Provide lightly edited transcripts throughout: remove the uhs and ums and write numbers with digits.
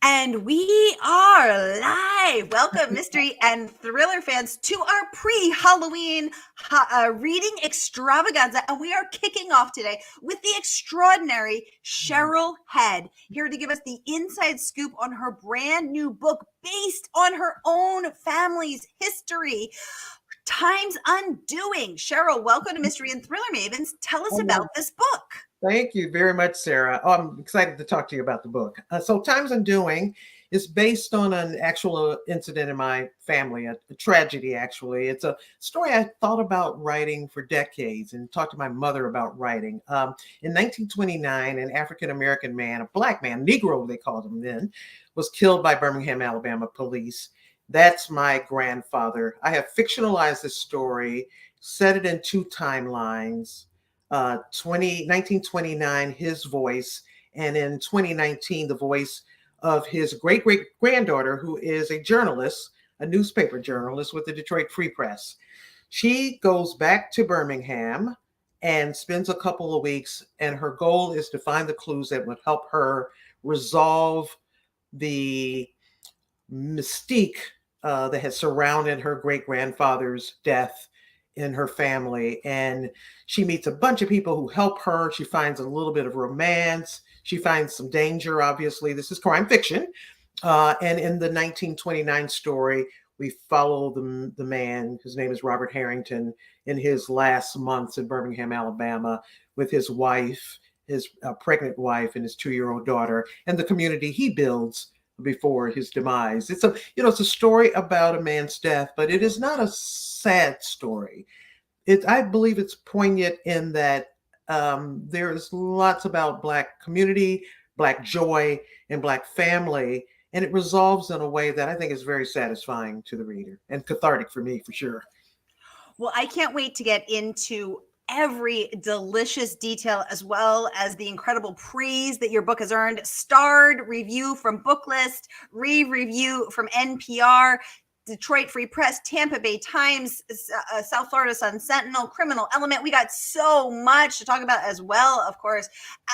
And we are live. Welcome, mystery and thriller fans, to our pre-Halloween reading extravaganza. And we are kicking off today with the extraordinary Cheryl Head, here to give us the inside scoop on her brand new book based on her own family's history, Time's Undoing. Cheryl, welcome to Mystery and Thriller Mavens. Tell us about this book. Thank you very much, Sarah. Oh, I'm excited to talk to you about the book. So Time's Undoing is based on an actual incident in my family, a tragedy, actually. It's a story I thought about writing for decades and talked to my mother about writing. In 1929, an African-American man, a black man, Negro they called him then, was killed by Birmingham, Alabama police. That's my grandfather. I have fictionalized this story, set it in two timelines. 1929, his voice, and in 2019, the voice of his great-great-granddaughter, who is a journalist, a newspaper journalist with the Detroit Free Press. She goes back to Birmingham and spends a couple of weeks, and her goal is to find the clues that would help her resolve the mystique that has surrounded her great-grandfather's death in her family. And she meets a bunch of people who help her. She finds a little bit of romance. She finds some danger, obviously. This is crime fiction. And in the 1929 story, we follow the man, his name is Robert Harrington, in his last months in Birmingham, Alabama, with his wife, his pregnant wife, and his 2-year-old daughter, and the community he builds before his demise. It's a story about a man's death, but it is not a sad story. I believe it's poignant in that there is lots about Black community, Black joy, and Black family, and it resolves in a way that I think is very satisfying to the reader and cathartic for me, for sure. Well, I can't wait to get into every delicious detail, as well as the incredible praise that your book has earned. Starred review from Booklist, review from NPR, Detroit Free Press, Tampa Bay Times, South Florida Sun Sentinel, Criminal Element. We got so much to talk about, as well, of course,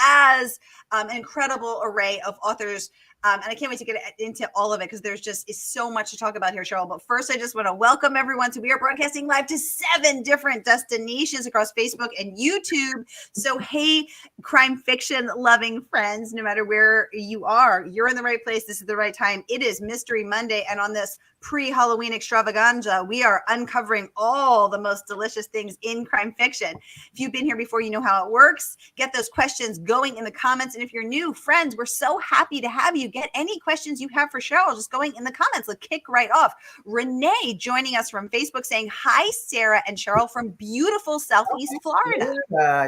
as an incredible array of authors. And I can't wait to get into all of it, because there's just is so much to talk about here, Cheryl. But first, I just want to welcome everyone. So we are broadcasting live to 7 different destinations across Facebook and YouTube. So, hey, crime fiction loving friends, no matter where you are, you're in the right place. This is the right time. It is Mystery Monday. And on this pre-Halloween extravaganza, we are uncovering all the most delicious things in crime fiction. If you've been here before, you know how it works. Get those questions going in the comments. And if you're new, friends, we're so happy to have you. Get any questions you have for Cheryl just going in the comments. Let's kick right off. Renee joining us from Facebook saying, hi, Sarah and Cheryl from beautiful Southeast Florida.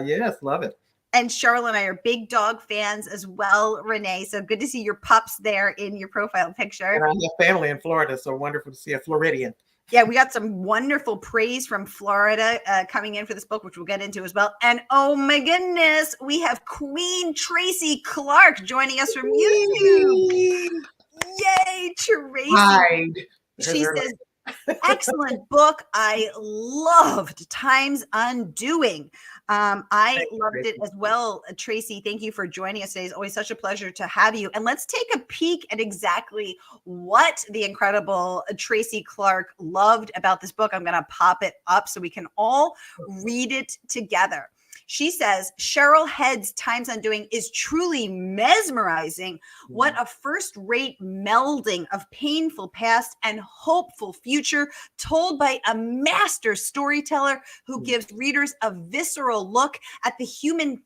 Yes, love it. And Cheryl and I are big dog fans as well, Renee. So good to see your pups there in your profile picture. And I have family in Florida, so wonderful to see a Floridian. Yeah, we got some wonderful praise from Florida coming in for this book, which we'll get into as well. And oh my goodness, we have Queen Tracy Clark joining us from YouTube. Yay, Tracy. Hide. She says, excellent book. I loved Time's Undoing. I loved it as well. Tracy, thank you for joining us today. It's always such a pleasure to have you. And let's take a peek at exactly what the incredible Tracy Clark loved about this book. I'm going to pop it up so we can all read it together. She says, Cheryl Head's Time's Undoing is truly mesmerizing. What a first-rate melding of painful past and hopeful future, told by a master storyteller who gives readers a visceral look at the human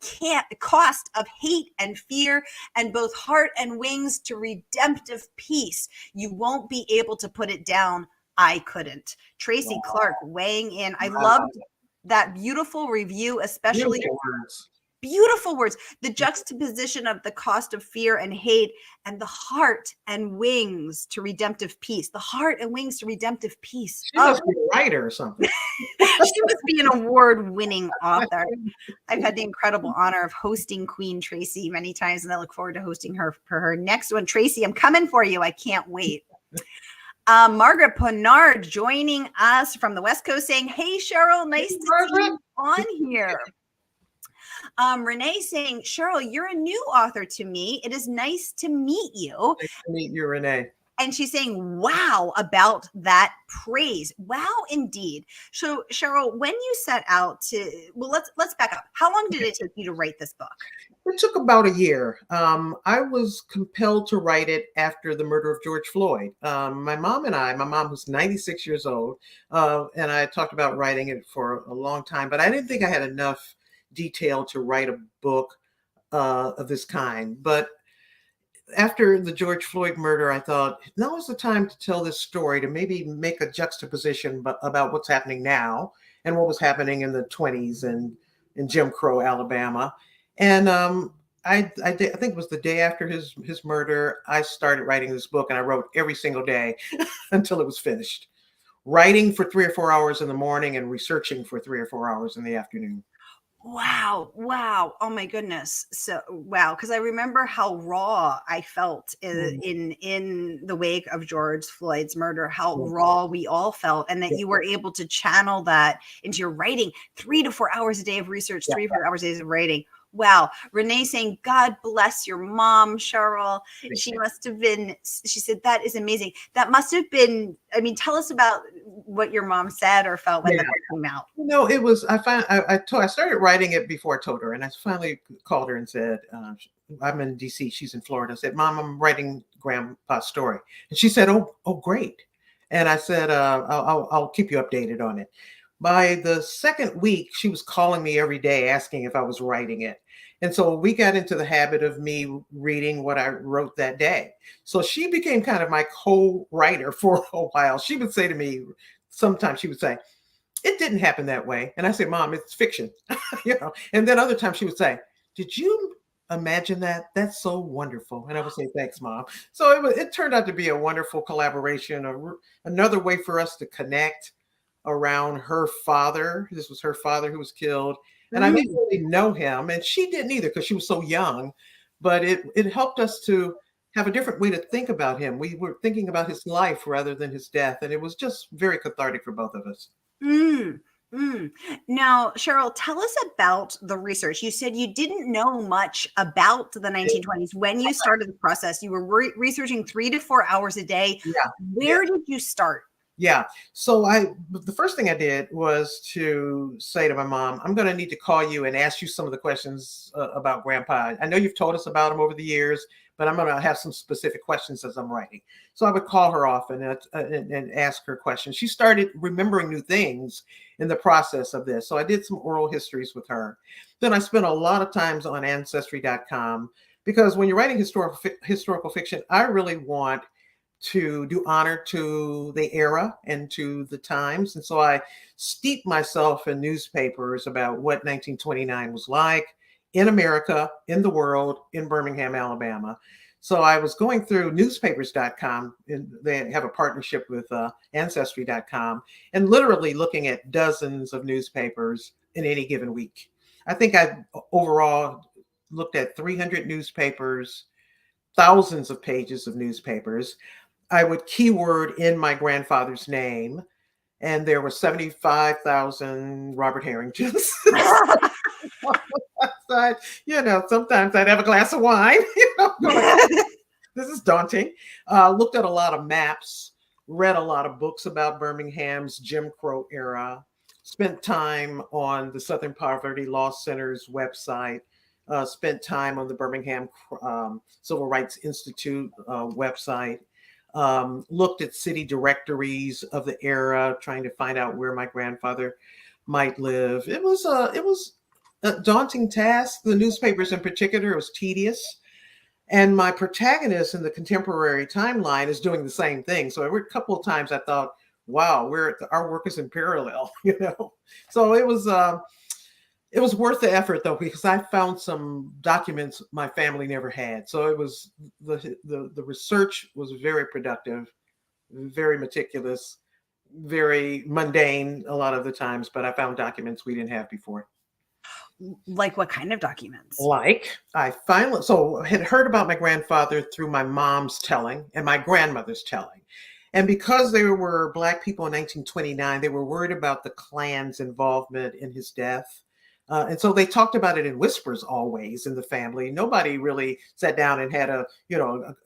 cost of hate and fear, and both heart and wings to redemptive peace. You won't be able to put it down. I couldn't. Tracy Clark weighing in. I loved that beautiful review, especially beautiful words, the juxtaposition of the cost of fear and hate, and the heart and wings to redemptive peace. The heart and wings to redemptive peace. She must be a writer or something. She must be an award-winning author. I've had the incredible honor of hosting Queen Tracy many times, and I look forward to hosting her for her next one. Tracy, I'm coming for you. I can't wait. Margaret Ponnard joining us from the West Coast saying, hey, Cheryl, nice to see you on here. Renee saying, Cheryl, you're a new author to me. It is nice to meet you. Nice to meet you, Renee. And she's saying, wow, about that praise. Wow, indeed. So, Cheryl, when you set out to, well, let's back up. How long did it take you to write this book? It took about a year. I was compelled to write it after the murder of George Floyd. My mom was 96 years old, and I talked about writing it for a long time, but I didn't think I had enough detail to write a book of this kind. But after the George Floyd murder, I thought now is the time to tell this story, to maybe make a juxtaposition about what's happening now and what was happening in the 20s and in Jim Crow, Alabama. And I think it was the day after his murder, I started writing this book, and I wrote every single day until it was finished. Writing for 3 or 4 hours in the morning and researching for 3 or 4 hours in the afternoon. Wow. Oh my goodness. So wow, because I remember how raw I felt in the wake of George Floyd's murder, how raw we all felt, and that you were able to channel that into your writing. 3 to 4 hours a day of research, 3 to 4 hours a day of writing. Wow. Renee saying, God bless your mom, Cheryl. She must have been, she said, that is amazing. That must have been, I mean, tell us about what your mom said or felt when the book came out. It was, I started writing it before I told her, and I finally called her and said, I'm in DC, she's in Florida. I said, Mom, I'm writing Grandpa's story. And she said, oh, great. And I said, I'll keep you updated on it. By the second week, she was calling me every day asking if I was writing it. And so we got into the habit of me reading what I wrote that day. So she became kind of my co-writer for a while. She would say to me, sometimes she would say, it didn't happen that way. And I said, Mom, it's fiction. And then other times she would say, did you imagine that? That's so wonderful. And I would say, thanks, Mom. So it turned out to be a wonderful collaboration, another way for us to connect around her father. This was her father who was killed. And I didn't really know him, and she didn't either because she was so young, but it helped us to have a different way to think about him. We were thinking about his life rather than his death, and it was just very cathartic for both of us. Now, Cheryl, tell us about the research. You said you didn't know much about the 1920s. When you started the process, you were researching 3 to 4 hours a day. Yeah. Where did you start? Yeah. So the first thing I did was to say to my mom, I'm going to need to call you and ask you some of the questions about Grandpa. I know you've told us about him over the years, but I'm going to have some specific questions as I'm writing. So I would call her often and ask her questions. She started remembering new things in the process of this. So I did some oral histories with her. Then I spent a lot of times on ancestry.com, because when you're writing historical fiction, I really want to do honor to the era and to the times. And so I steeped myself in newspapers about what 1929 was like in America, in the world, in Birmingham, Alabama. So I was going through newspapers.com, and they have a partnership with ancestry.com, and literally looking at dozens of newspapers in any given week. I think I overall looked at 300 newspapers, thousands of pages of newspapers. I would keyword in my grandfather's name, and there were 75,000 Robert Harringtons. Sometimes I'd have a glass of wine. This is daunting. Looked at a lot of maps, read a lot of books about Birmingham's Jim Crow era, spent time on the Southern Poverty Law Center's website, spent time on the Birmingham Civil Rights Institute website. Looked at city directories of the era, trying to find out where my grandfather might live. It was a daunting task. The newspapers in particular, it was tedious. And my protagonist in the contemporary timeline is doing the same thing. So a couple of times I thought, wow, our work is in parallel, So it was worth the effort, though, because I found some documents my family never had. So it was the research was very productive, very meticulous, very mundane a lot of the times, but I found documents we didn't have before. Like what kind of documents? Like I had heard about my grandfather through my mom's telling and my grandmother's telling. And because there were Black people in 1929, they were worried about the Klan's involvement in his death. And so they talked about it in whispers always in the family. Nobody really sat down and had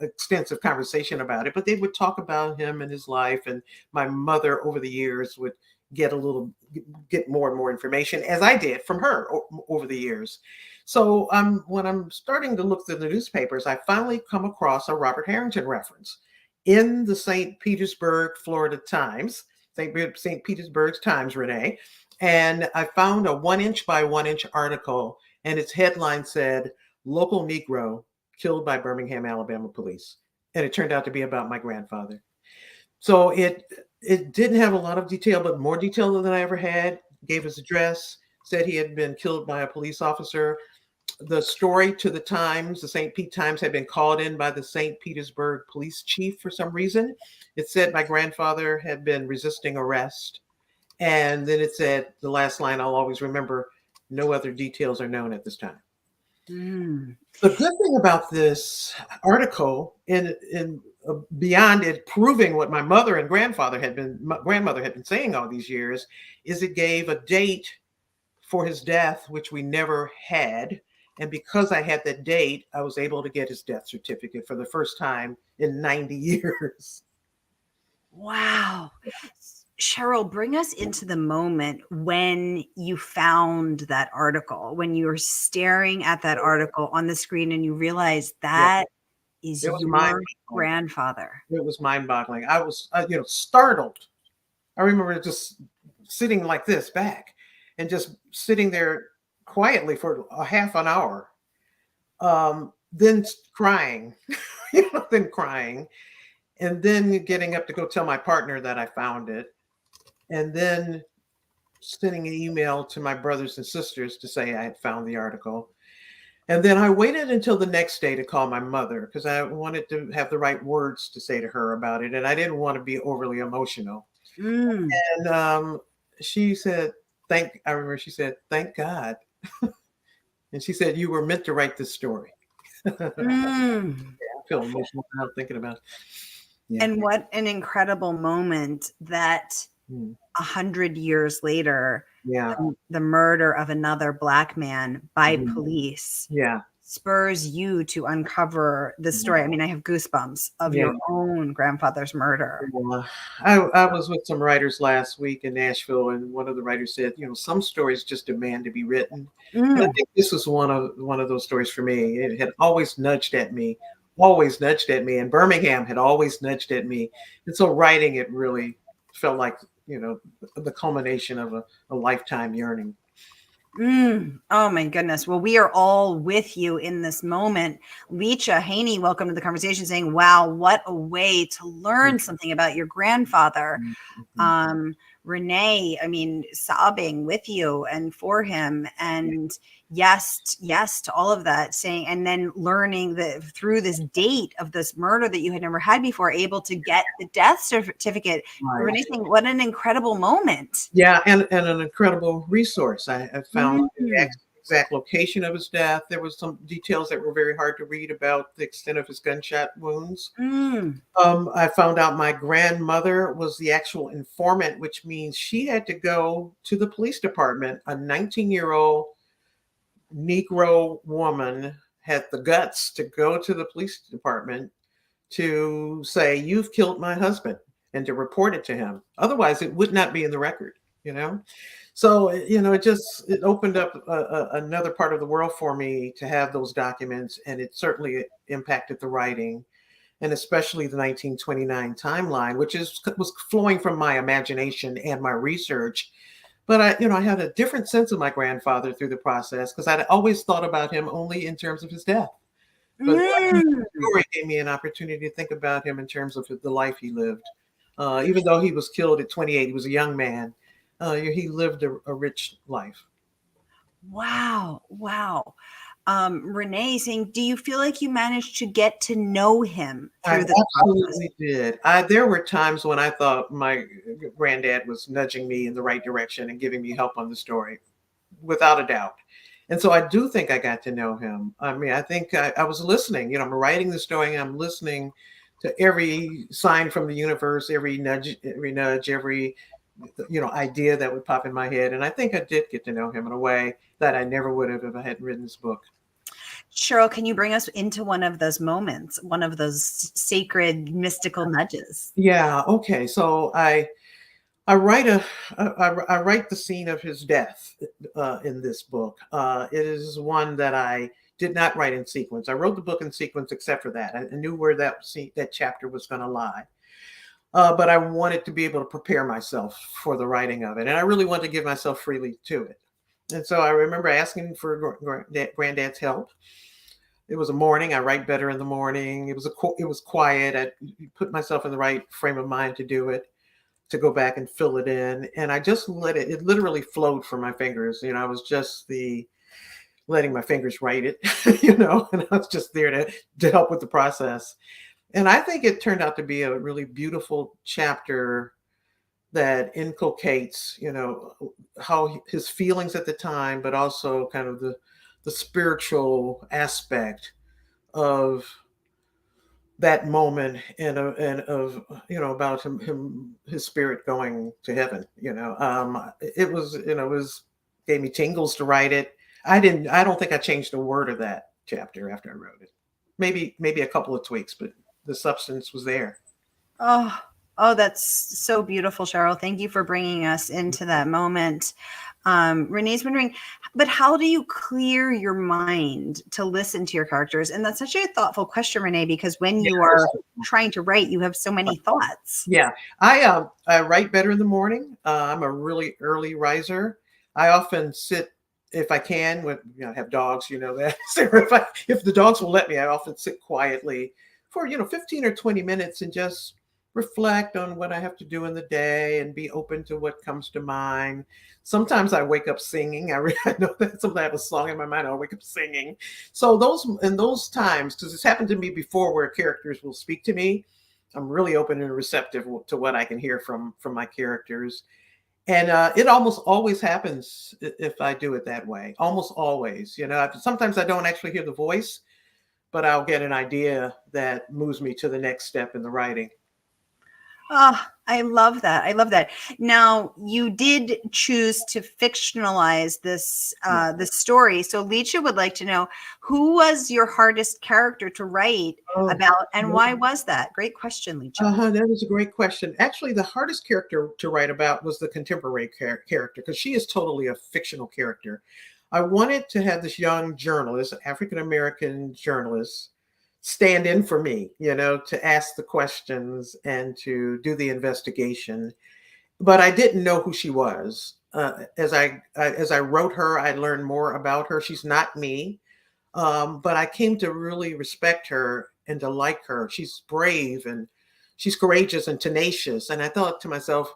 extensive conversation about it, but they would talk about him and his life. And my mother over the years would get more and more information, as I did from her over the years. So when I'm starting to look through the newspapers, I finally come across a Robert Harrington reference in the St. Petersburg, Florida Times, St. Petersburg Times, Renee. And I found a 1-inch by 1-inch article, and its headline said, "Local Negro Killed by Birmingham, Alabama Police." And it turned out to be about my grandfather. So it didn't have a lot of detail, but more detail than I ever had. Gave his address, said he had been killed by a police officer. The story to the Times, the St. Pete Times, had been called in by the St. Petersburg police chief for some reason. It said my grandfather had been resisting arrest. And then it said, the last line I'll always remember, "No other details are known at this time." Mm. The good thing about this article, beyond it proving what my grandmother had been saying all these years, is it gave a date for his death, which we never had. And because I had that date, I was able to get his death certificate for the first time in 90 years. Wow. Cheryl, bring us into the moment when you found that article, when you were staring at that article on the screen and you realized that is your grandfather. It was mind-boggling. I was, startled. I remember just sitting like this back and just sitting there quietly for a half an hour, then crying, and then getting up to go tell my partner that I found it, and then sending an email to my brothers and sisters to say I had found the article. And then I waited until the next day to call my mother because I wanted to have the right words to say to her about it, and I didn't want to be overly emotional. Mm. And she said, I remember she said, "Thank God." And she said, "You were meant to write this story." Mm. Yeah, I feel emotional now thinking about it. Yeah. And what an incredible moment that 100 years later, the murder of another Black man by police spurs you to uncover the story. I mean, I have goosebumps of your own grandfather's murder. I was with some writers last week in Nashville, and one of the writers said, some stories just demand to be written. And I think this was one of those stories for me. It had always nudged at me, and Birmingham had always nudged at me. And so writing it really felt like, the culmination of a lifetime yearning. Oh my goodness. Well, we are all with you in this moment. Leacha Haney, welcome to the conversation, saying, wow, what a way to learn something about your grandfather. Renee, I mean, sobbing with you and for him, and yes to all of that, saying, and then learning that through this date of this murder that you had never had before, able to get the death certificate. Renee saying, what an incredible moment. Yeah, and an incredible resource. I found the exact location of his death. There was some details that were very hard to read about the extent of his gunshot wounds. I found out my grandmother was the actual informant, which means she had to go to the police department. A 19-year-old Negro woman had the guts to go to the police department to say, "You've killed my husband," and to report it to him. Otherwise, it would not be in the record, So, it opened up another part of the world for me to have those documents, and it certainly impacted the writing, and especially the 1929 timeline, which was flowing from my imagination and my research. But I had a different sense of my grandfather through the process because I'd always thought about him only in terms of his death. But the story gave me an opportunity to think about him in terms of the life he lived. Even though he was killed at 28, he was a young man. He lived a rich life. Wow. Renee saying, do you feel like you managed to get to know him through the absolutely did. There were times when I thought my granddad was nudging me in the right direction and giving me help on the story, without a doubt. And so I do think I got to know him. I mean, I think I was listening. I'm writing the story and I'm listening to every sign from the universe, every nudge, every idea that would pop in my head. And I think I did get to know him in a way that I never would have if I hadn't written this book. Cheryl, can you bring us into one of those moments, one of those sacred mystical nudges? Yeah. Okay. So I write I write the scene of his death in this book. It is one that I did not write in sequence. I wrote the book in sequence, except for that. I knew where that chapter was going to lie. But I wanted to be able to prepare myself for the writing of it. And I really wanted to give myself freely to it. And so I remember asking for granddad's help. It was a morning. I write better in the morning. It was quiet. I put myself in the right frame of mind to do it, to go back and fill it in. And I just let it literally flowed from my fingers. I was just letting my fingers write it, and I was just there to help with the process. And I think it turned out to be a really beautiful chapter that inculcates, how his feelings at the time, but also kind of the spiritual aspect of that moment and of about his spirit going to heaven. It gave me tingles to write it. I don't think I changed a word of that chapter after I wrote it. Maybe a couple of tweaks, but the substance was there. Oh, that's so beautiful, Cheryl. Thank you for bringing us into that moment. Renee's wondering, but how do you clear your mind to listen to your characters? And that's such a thoughtful question, Renee, because when you are trying to write, you have so many thoughts. Yeah, I write better in the morning. I'm a really early riser. I often sit, if I can, I have dogs, that. So if the dogs will let me, I often sit quietly for 15 or 20 minutes and just reflect on what I have to do in the day and be open to what comes to mind. Sometimes I wake up singing. I know that sometimes I have a song in my mind, I'll wake up singing. So those times, because it's happened to me before where characters will speak to me, I'm really open and receptive to what I can hear from my characters. And it almost always happens if I do it that way. Almost always. Sometimes I don't actually hear the voice, but I'll get an idea that moves me to the next step in the writing. Oh, I love that. I love that. Now, you did choose to fictionalize this story. So Leisha would like to know, who was your hardest character to write about, and why was that? Great question, Leisha. That was a great question. Actually, the hardest character to write about was the contemporary character, because she is totally a fictional character. I wanted to have this young journalist, African-American journalist, stand in for me, to ask the questions and to do the investigation. But I didn't know who she was. As I wrote her, I learned more about her. She's not me, but I came to really respect her and to like her. She's brave and she's courageous and tenacious. And I thought to myself,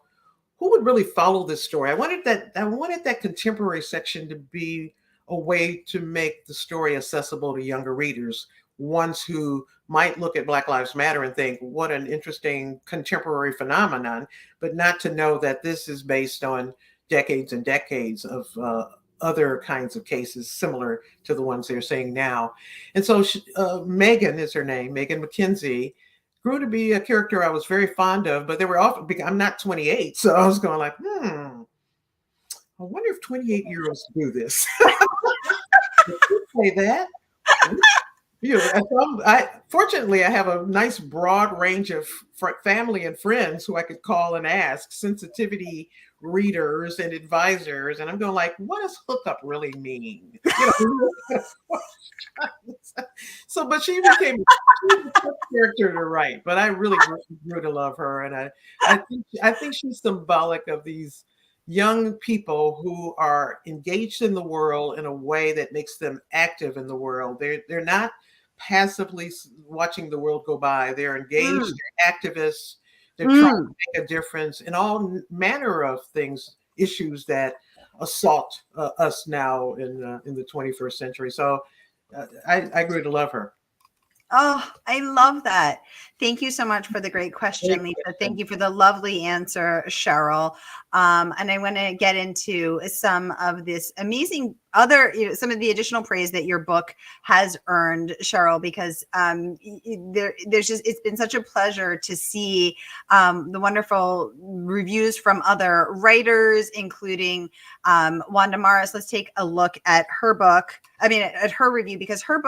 who would really follow this story? I wanted that contemporary section to be a way to make the story accessible to younger readers, ones who might look at Black Lives Matter and think, what an interesting contemporary phenomenon, but not to know that this is based on decades and decades of other kinds of cases similar to the ones they're seeing now. And so Megan is her name, Megan McKenzie, grew to be a character I was very fond of, but they were often, I'm not 28, so I was going like, I wonder if 28-year-olds do this. Say that. Fortunately, I have a nice broad range of family and friends who I could call and ask, sensitivity readers and advisors, and I'm going like, what does hookup really mean? So, but she became a tough character to write, but I really grew to love her, and I think she's symbolic of these young people who are engaged in the world in a way that makes them active in the world. They're not passively watching the world go by. They're engaged, they're activists, they're trying to make a difference in all manner of things, issues that assault us now in the 21st century. So I grew to love her. Oh, I love that. Thank you so much for the great question, Lisa. Thank you for the lovely answer, Cheryl. And I want to get into some of this amazing other, some of the additional praise that your book has earned, Cheryl, because it's been such a pleasure to see the wonderful reviews from other writers, including Wanda Morris. Let's take a look at her book. I mean, at her review, because her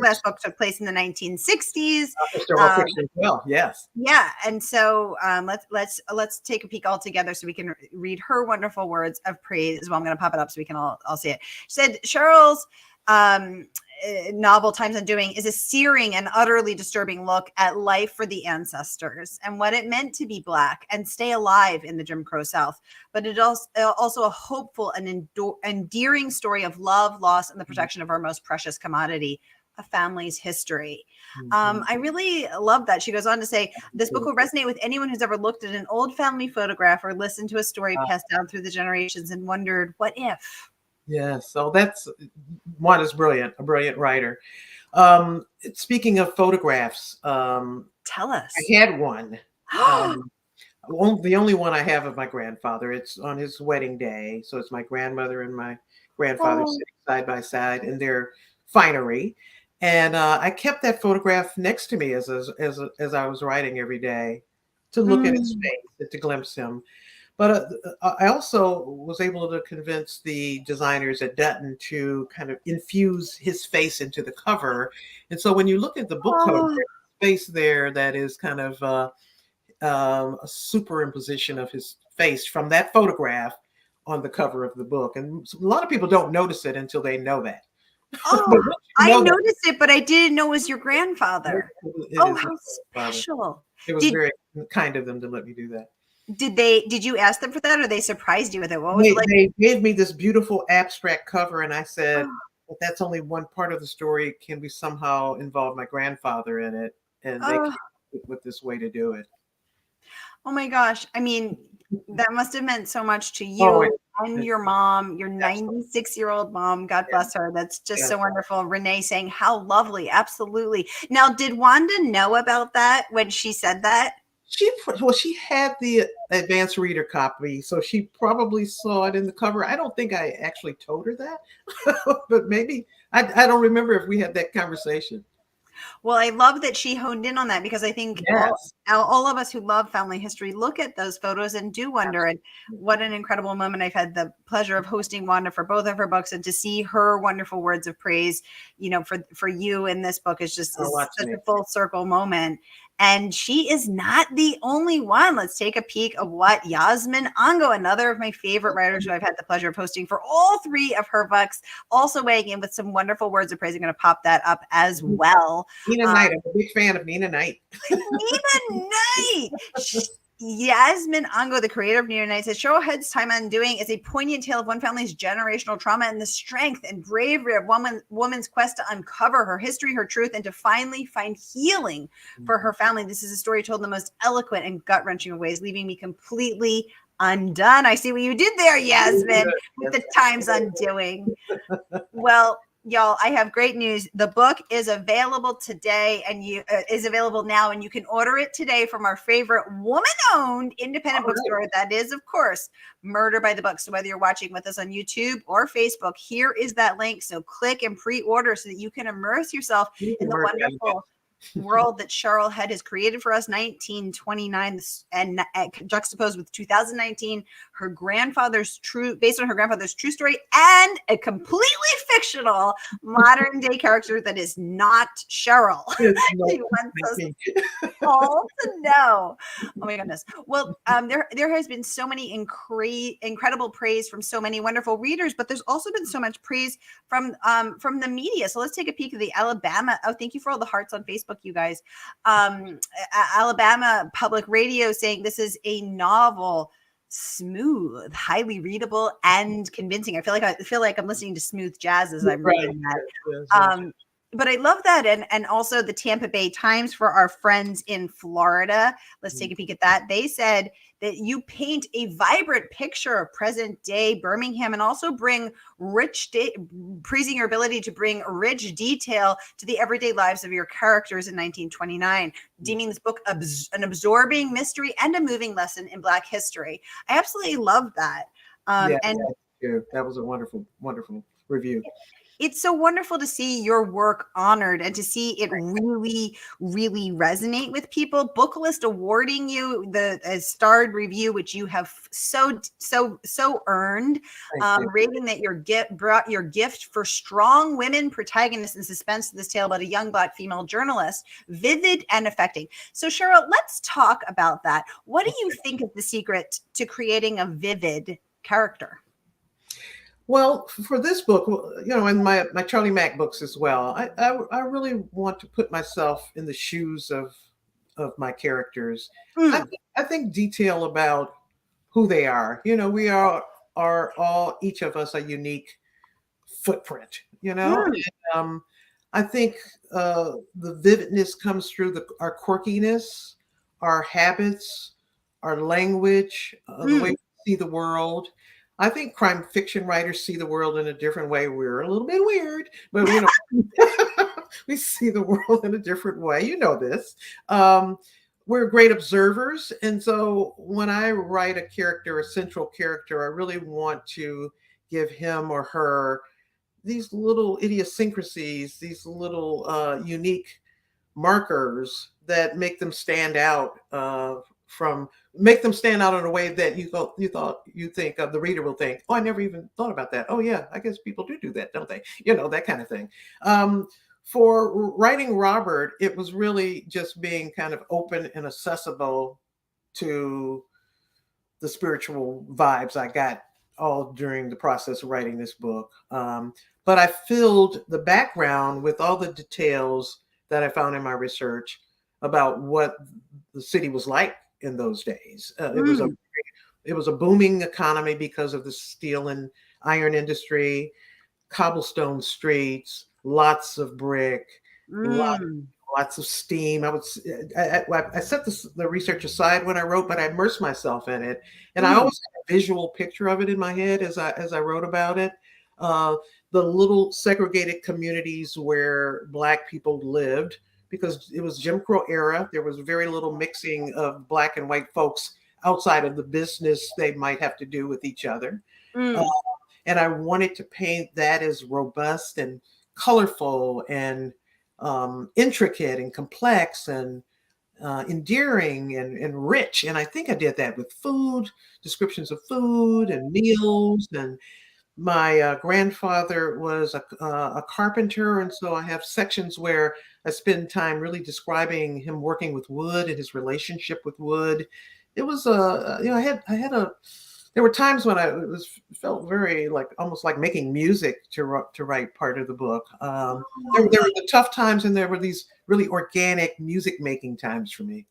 last book took place in the 1960s. Historical fiction as well, yes. Yeah, and so let's take a peek all together so we can read her wonderful words of praise as well. I'm going to pop it up so we can all see it. She said Cheryl's novel Times Undoing is a searing and utterly disturbing look at life for the ancestors and what it meant to be Black and stay alive in the Jim Crow South. But it also a hopeful and endearing story of love, loss, and the protection of our most precious commodity, a family's history. I really love that. She goes on to say, this book will resonate with anyone who's ever looked at an old family photograph or listened to a story passed down through the generations and wondered, what if? Yeah, so Wanda's brilliant, a brilliant writer. Speaking of photographs, Tell us. I had one. The only one I have of my grandfather. It's on his wedding day. So it's my grandmother and my grandfather sitting side by side in their finery. And I kept that photograph next to me as I was writing every day to look at his face and to glimpse him. But I also was able to convince the designers at Dutton to kind of infuse his face into the cover. And so when you look at the book cover, there's a space there that is kind of a superimposition of his face from that photograph on the cover of the book. And a lot of people don't notice it until they know that. I noticed it, but I didn't know it was your grandfather. How special. It was very kind of them to let me do that. Did you ask them for that, or they surprised you with it? What was it like? They gave me this beautiful abstract cover, and I said, well, that's only one part of the story. Can we somehow involve my grandfather in it? And they came up with this way to do it. Oh my gosh. I mean, that must have meant so much to you and your mom, your 96-year-old mom. God bless her. That's just so wonderful. Renee saying, how lovely. Absolutely. Now, did Wanda know about that when she said that? She had the advanced reader copy, so she probably saw it in the cover. I don't think I actually told her that, but maybe I don't remember if we had that conversation. Well, I love that she honed in on that, because I think all of us who love family history look at those photos and do wonder. And what an incredible moment. I've had the pleasure of hosting Wanda for both of her books, and to see her wonderful words of praise, for you in this book is just such a full circle moment. And she is not the only one. Let's take a peek of what Yasmin Ango, another of my favorite writers who I've had the pleasure of hosting for all three of her books, also weighing in with some wonderful words of praise. I'm going to pop that up as well. Nina Knight. I'm a big fan of Nina Knight. Nina Knight. Yasmin Ango, the creator of Nina Knight, says Cheryl Head's Time Undoing is a poignant tale of one family's generational trauma and the strength and bravery of woman's quest to uncover her history, her truth, and to finally find healing for her family. This is a story told in the most eloquent and gut-wrenching of ways, leaving me completely undone. I see what you did there, Yasmin, with the Times Undoing. Well, y'all, I have great news. The book is available today, and is available now, and you can order it today from our favorite woman-owned independent bookstore. That is, of course, Murder by the Book. So whether you're watching with us on YouTube or Facebook, here is that link. So click and pre-order so that you can immerse yourself in the wonderful world that Cheryl Head has created for us. 1929, and juxtaposed with 2019, based on her grandfather's true story, and a completely fictional modern day character that is not Cheryl. She wants us all to know. Oh my goodness. Well, there has been so many incredible praise from so many wonderful readers, but there's also been so much praise from the media. So let's take a peek of the Alabama. Oh, thank you for all the hearts on Facebook, you guys. Alabama Public Radio saying this is a novel, smooth, highly readable, and convincing. I feel like I'm listening to smooth jazz as I'm reading that. But I love that. And also the Tampa Bay Times, for our friends in Florida. Let's take a peek at that. They said that you paint a vibrant picture of present day Birmingham, and also bring praising your ability to bring rich detail to the everyday lives of your characters in 1929, deeming this book an absorbing mystery and a moving lesson in Black history. I absolutely love that. And that was a wonderful, wonderful review. It's so wonderful to see your work honored and to see it really, really resonate with people. Booklist awarding you the starred review, which you have so earned. Thank you. Rating that your gift brought your gift for strong women protagonists and suspense to this tale about a young Black female journalist, vivid and affecting. So, Cheryl, let's talk about that. What do you think is the secret to creating a vivid character? Well, for this book, and my Charlie Mack books as well, I really want to put myself in the shoes of my characters. Mm, I think detail about who they are. We are all, each of us, a unique footprint. mm, I think the vividness comes through our quirkiness, our habits, our language, the way mm. we see the world. I think crime fiction writers see the world in a different way. We're a little bit weird, but we see the world in a different way. You know this. We're great observers, and so when I write a character, a central character, I really want to give him or her these little idiosyncrasies, these little unique markers that make them stand out from make them stand out in a way that you think of the reader will think, oh, I never even thought about that. Oh yeah, I guess people do that, don't they? That kind of thing. For writing Robert, it was really just being kind of open and accessible to the spiritual vibes I got all during the process of writing this book. But I filled the background with all the details that I found in my research about what the city was like in those days. Mm, It was a booming economy because of the steel and iron industry, cobblestone streets, lots of brick, mm, lots of steam. I set the research aside when I wrote, but I immersed myself in it, and I mm. always had a visual picture of it in my head as I wrote about it. Uh, the little segregated communities where Black people lived, because it was Jim Crow era. There was very little mixing of Black and white folks outside of the business they might have to do with each other. Uh, Mm. and I wanted to paint that as robust and colorful and intricate and complex and endearing and rich. And I think I did that with food, descriptions of food and meals. And my grandfather was a carpenter. And so I have sections where I spend time really describing him working with wood and his relationship with wood. It was there were times when felt very like almost like making music to write part of the book. There were the tough times, and there were these really organic music making times for me.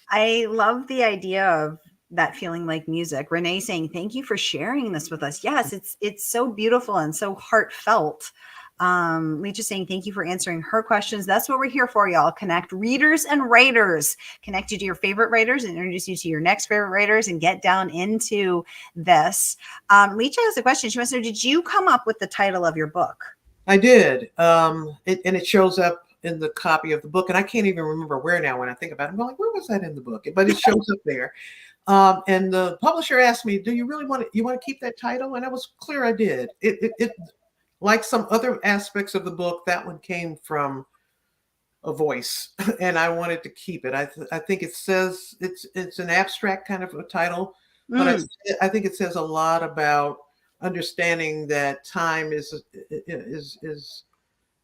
I love the idea of that feeling like music. Renee saying, thank you for sharing this with us. Yes, it's so beautiful and so heartfelt. Leach is saying, thank you for answering her questions. That's what we're here for, y'all. Connect readers and writers, connect you to your favorite writers and introduce you to your next favorite writers and get down into this. Leach has a question. She wants to know, did you come up with the title of your book? I did. And it shows up in the copy of the book. And I can't even remember where now when I think about it. I'm like, where was that in the book? But it shows up there. And the publisher asked me, do you really want to keep that title? And I was clear I did. It like some other aspects of the book, that one came from a voice, and I wanted to keep it. I think it says it's an abstract kind of a title, but Mm. I think it says a lot about understanding that time is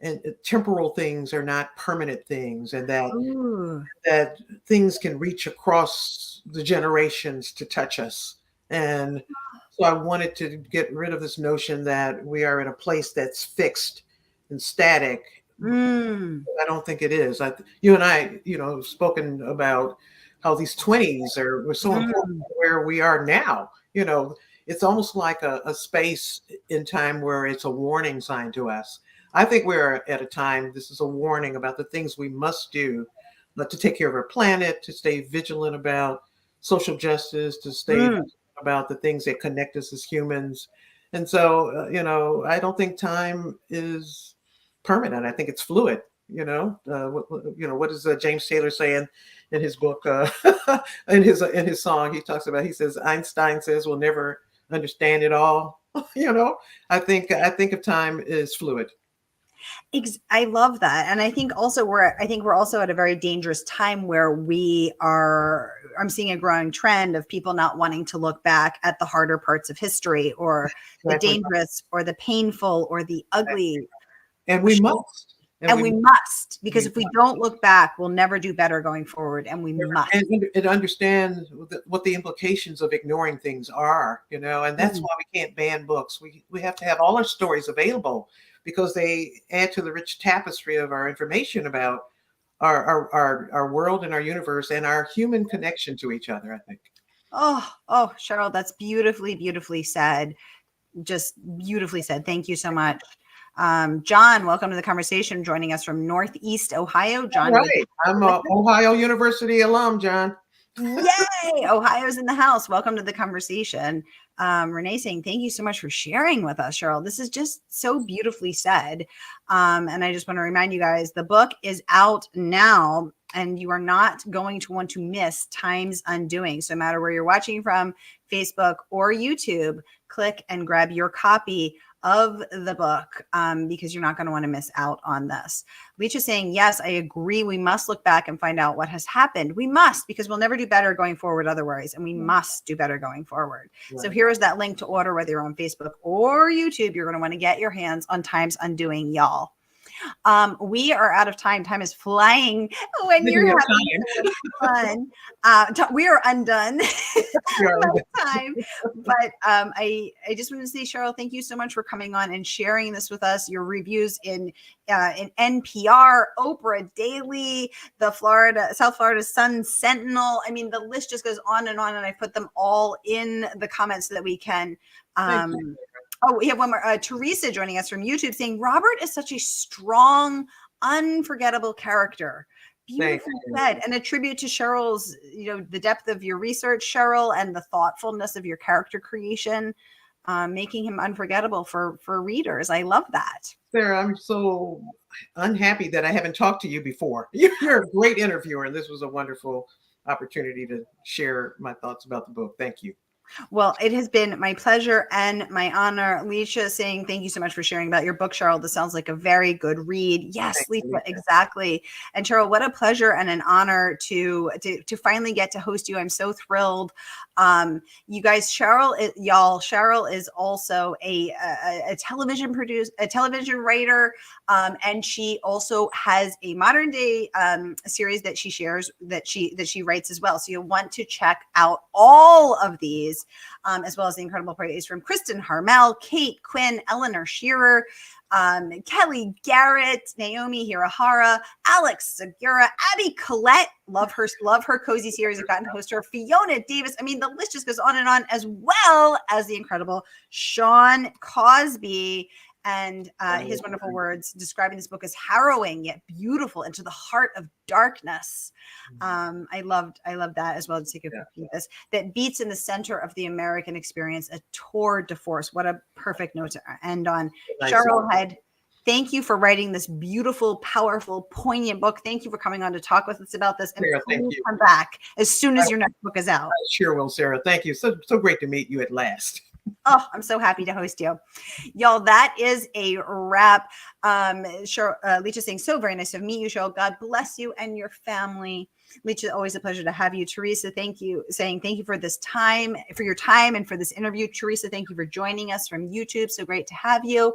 and temporal things are not permanent things, and Ooh. that things can reach across the generations to touch us. And so I wanted to get rid of this notion that we are in a place that's fixed and static. Mm. I don't think it is. You and I, have spoken about how these 20s were so important Mm. to where we are now. It's almost like a space in time where it's a warning sign to us. I think we're at a time, this is a warning about the things we must do to take care of our planet, to stay vigilant about social justice, to stay Mm. about the things that connect us as humans. And so, I don't think time is permanent. I think it's fluid. What does James Taylor say in his book, in his song? He talks about. He says Einstein says we'll never understand it all. You know, I think of time as fluid. I love that. And I think also we're also at a very dangerous time where I'm seeing a growing trend of people not wanting to look back at the harder parts of history, or the Exactly. dangerous or the painful or the ugly. And we must. And we must, because we if we don't look back, we'll never do better going forward. And we must. and understand what the implications of ignoring things are, and that's why we can't ban books. We have to have all our stories available because they add to the rich tapestry of our information about our world and our universe and our human connection to each other, I think. Oh, Cheryl, that's beautifully said. Just beautifully said. Thank you so much. John, welcome to the conversation, joining us from Northeast Ohio. John, right. I'm an Ohio University alum, John. Yay! Ohio's in the house. Welcome to the conversation. Renee saying, thank you so much for sharing with us, Cheryl. This is just so beautifully said. And I just want to remind you guys, the book is out now, and you are not going to want to miss Time's Undoing. So no matter where you're watching from, Facebook or YouTube, click and grab your copy of the book, because you're not going to want to miss out on this. Leach is saying, yes, I agree. We must look back and find out what has happened. We must, because we'll never do better going forward otherwise. And we must do better going forward. Right. So here is that link to order, whether you're on Facebook or YouTube. You're going to want to get your hands on Time's Undoing, y'all. We are out of time. Time is flying when you're having fun. We are undone time. But I just want to say, Cheryl, thank you so much for coming on and sharing this with us. Your reviews in NPR, Oprah Daily, the South Florida Sun Sentinel. I mean, the list just goes on, and I put them all in the comments so that we can. Oh, we have one more. Teresa joining us from YouTube saying, Robert is such a strong, unforgettable character. Beautifully said. And a tribute to Cheryl's, the depth of your research, Cheryl, and the thoughtfulness of your character creation, making him unforgettable for readers. I love that. Sarah, I'm so unhappy that I haven't talked to you before. You're a great interviewer, and this was a wonderful opportunity to share my thoughts about the book. Thank you. Well, it has been my pleasure and my honor. Leisha saying, thank you so much for sharing about your book, Cheryl. This sounds like a very good read. Yes, Leisha, exactly. And Cheryl, what a pleasure and an honor to finally get to host you. I'm so thrilled. You guys, Cheryl is also a television producer, a television writer. And she also has a modern day series that she shares, that she writes as well. So you'll want to check out all of these. As well as the incredible praise from Kristen Harmel, Kate Quinn, Eleanor Shearer, Kelly Garrett, Naomi Hirahara, Alex Segura, Abby Collette. Love her cozy series. I've gotten to host her. Fiona Davis. I mean, the list just goes on, as well as the incredible Sean Cosby. And his wonderful words describing this book as harrowing yet beautiful into the heart of darkness. I loved that as well. To take a peek at this, that beats in the center of the American experience, a tour de force. What a perfect note to end on. Nice. Cheryl Head, thank you for writing this beautiful, powerful, poignant book. Thank you for coming on to talk with us about this. And Sarah, please come back as soon as your next book is out. I sure will, Sarah. Thank you. So great to meet you at last. Oh, I'm so happy to host you. Y'all, that is a wrap. Leach is saying, so very nice to meet you, Cheryl. God bless you and your family. Leach, always a pleasure to have you. Teresa, thank you, saying thank you for this time, for your time and for this interview. Teresa, thank you for joining us from YouTube. So great to have you.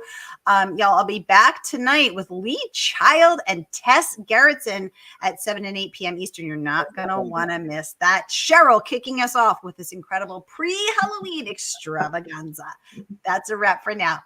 Y'all, I'll be back tonight with Lee Child and Tess Gerritsen at 7 and 8 p.m. Eastern. You're not going to want to miss that. Cheryl kicking us off with this incredible pre-Halloween extravaganza. That's a wrap for now.